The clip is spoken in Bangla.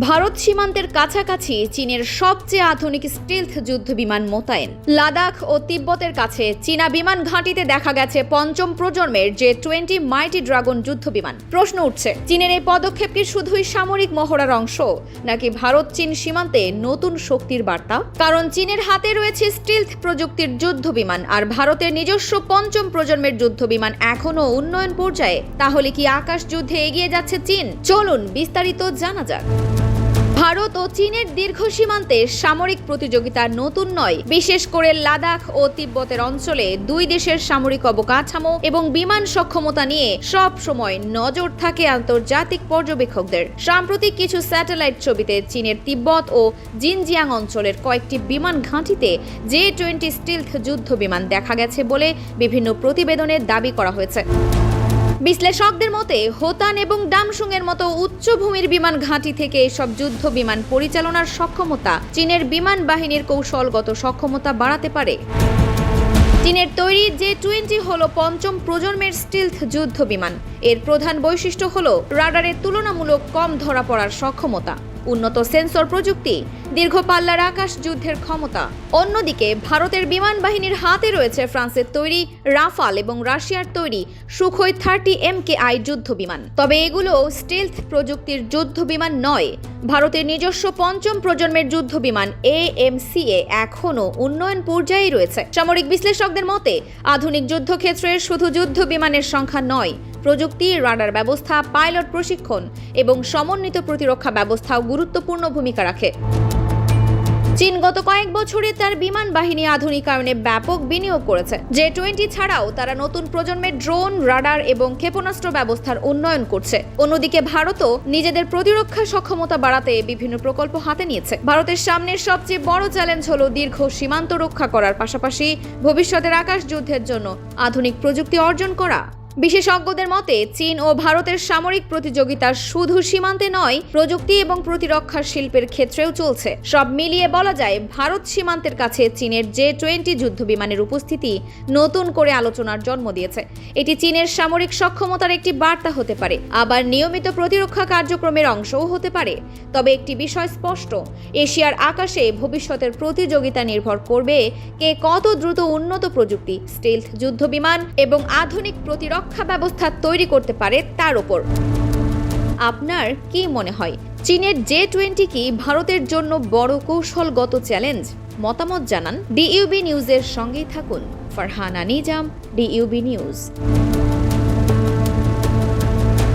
ভারত সীমান্তের কাছাকাছি চীনের সবচেয়ে আধুনিক স্টিলথ যুদ্ধ বিমান মোতায়েন। লাদাখ ও তিব্বতের কাছে চীনা বিমান ঘাঁটিতে দেখা গেছে পঞ্চম প্রজন্মের J-20 মাইটি ড্রাগন যুদ্ধ বিমান। প্রশ্ন উঠছে, চীনের এই পদক্ষেপ কি শুধুই সামরিক মহড়ার অংশ, নাকি ভারত চীন সীমান্তে নতুন শক্তির বার্তা? কারণ চীনের হাতে রয়েছে স্টিলথ প্রযুক্তির যুদ্ধ বিমান, আর ভারতের নিজস্ব পঞ্চম প্রজন্মের যুদ্ধ বিমান এখনও উন্নয়ন পর্যায়ে। তাহলে কি আকাশ যুদ্ধে এগিয়ে যাচ্ছে চীন? চলুন বিস্তারিত জানা যাক। ভারত ও চীনের দীর্ঘ সীমান্তে সামরিক প্রতিযোগিতা নতুন নয়। বিশেষ করে লাদাখ ও তিব্বতের অঞ্চলে দুই দেশের সামরিক অবকাঠামো এবং বিমান সক্ষমতা নিয়ে সব সময় নজর থাকে আন্তর্জাতিক পর্যবেক্ষকদের। সাম্প্রতিক কিছু স্যাটেলাইট ছবিতে চীনের তিব্বত ও জিনজিয়াং অঞ্চলের কয়েকটি বিমান ঘাঁটিতে J-20 স্টিলথ যুদ্ধ বিমান দেখা গেছে বলে বিভিন্ন প্রতিবেদনে দাবি করা হয়েছে। বিশ্লেষকদের মতে হোতান এবং ডামসুংয়ের মতো উচ্চভূমির বিমান ঘাঁটি থেকে এসব যুদ্ধ বিমান পরিচালনার সক্ষমতা চীনের বিমান বাহিনীর কৌশলগত সক্ষমতা বাড়াতে পারে। চীনের তৈরি J-20 হলো পঞ্চম প্রজন্মের স্টিলথ যুদ্ধ বিমান। এর প্রধান বৈশিষ্ট্য হলো রাডারের তুলনামূলক কম ধরা পড়ার সক্ষমতা, উন্নত সেন্সর প্রযুক্তি, দীর্ঘ পাল্লার আকাশ যুদ্ধের ক্ষমতা। অন্যদিকে ভারতের বিমান বাহিনীর হাতে রয়েছে ফ্রান্সের তৈরি রাফাল এবং রাশিয়ার তৈরি সুখোই 30 MKI যুদ্ধ বিমান। তবে এগুলো স্টিলথ প্রযুক্তির যুদ্ধ বিমান নয়। ভারতের নিজস্ব পঞ্চম প্রজন্মের যুদ্ধ বিমান AMCA এখনও উন্নয়ন পর্যায়ে রয়েছে। সামরিক বিশ্লেষকদের মতে আধুনিক যুদ্ধক্ষেত্রের শুধু যুদ্ধ বিমানের সংখ্যা নয়, প্রযুক্তি, রাডার ব্যবস্থা, পাইলট প্রশিক্ষণ এবং সমন্বিত প্রতিরক্ষা ব্যবস্থাও গুরুত্বপূর্ণ ভূমিকা রাখে। চীন গত কয়েক বছরে তার বিমান বাহিনী আধুনিকায়নে ব্যাপক বিনিয়োগ করেছে। J-20 ছাড়াও তারা নতুন প্রজন্মের ড্রোন, রাডার এবং ক্ষেপণাস্ত্র ব্যবস্থার উন্নয়ন করছে। অন্যদিকে ভারতও নিজেদের প্রতিরক্ষা সক্ষমতা বাড়াতে বিভিন্ন প্রকল্প হাতে নিয়েছে। ভারতের সামনের সবচেয়ে বড় চ্যালেঞ্জ হলো দীর্ঘ সীমান্ত রক্ষা করার পাশাপাশি ভবিষ্যতের আকাশ যুদ্ধের জন্য আধুনিক প্রযুক্তি অর্জন করা। বিশেষজ্ঞদের মতে চীন ও ভারতের সামরিক প্রতিযোগিতা শুধু সীমান্তে নয়, প্রযুক্তি এবং প্রতিরক্ষা শিল্পের ক্ষেত্রেও চলছে। সব মিলিয়ে বলা যায় ভারত সীমান্তের কাছে চীনের J-20 যুদ্ধ বিমানের উপস্থিতি নতুন করে আলোচনার জন্ম দিয়েছে। এটি চীনের সামরিক সক্ষমতার একটি বার্তা হতে পারে, আবার নিয়মিত প্রতিরক্ষা কার্যক্রমের অংশও হতে পারে। তবে একটি বিষয় স্পষ্ট, এশিয়ার আকাশে ভবিষ্যতের প্রতিযোগিতা নির্ভর করবে কে কত দ্রুত উন্নত প্রযুক্তি, স্টিলথ যুদ্ধ বিমান এবং আধুনিক প্রতিরক্ষা ব্যবস্থা তৈরি করতে পারে তার উপর। আপনার কি মনে হয়, চীনের J-20 কি ভারতের জন্য বড় কৌশলগত চ্যালেঞ্জ? মতামত জানান। DUB নিউজের সঙ্গেই থাকুন। Farhana Nizam, DUB news.